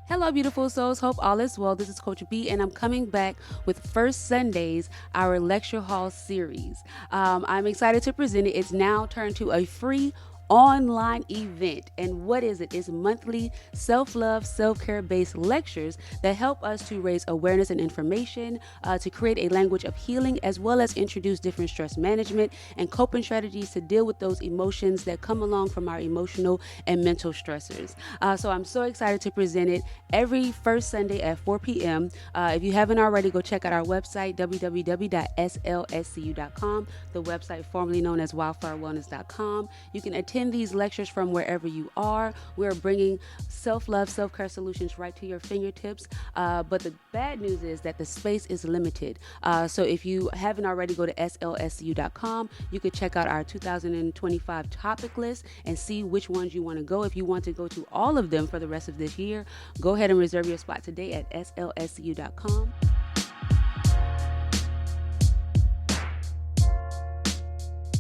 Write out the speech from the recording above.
Hello, beautiful souls. Hope all is well. This is Coach B, and I'm coming back with First Sundays, our lecture hall series. I'm excited to present it. It's now turned to a free online event. And what is it? It's monthly self-love, self-care based lectures that help us to raise awareness and information, to create a language of healing, as well as introduce different stress management and coping strategies to deal with those emotions that come along from our emotional and mental stressors. So I'm so excited to present it every first Sunday at 4 p.m. If you haven't already, go check out our website, www.slscu.com, the website formerly known as wildfirewellness.com. You can attend these lectures from wherever you are. We're bringing self-love, self-care solutions right to your fingertips. But the bad news is that the space is limited. So if you haven't already, go to slscu.com. You could check out our 2025 topic list and see which ones you want to go. If you want to go to all of them for the rest of this year, go ahead and reserve your spot today at slscu.com.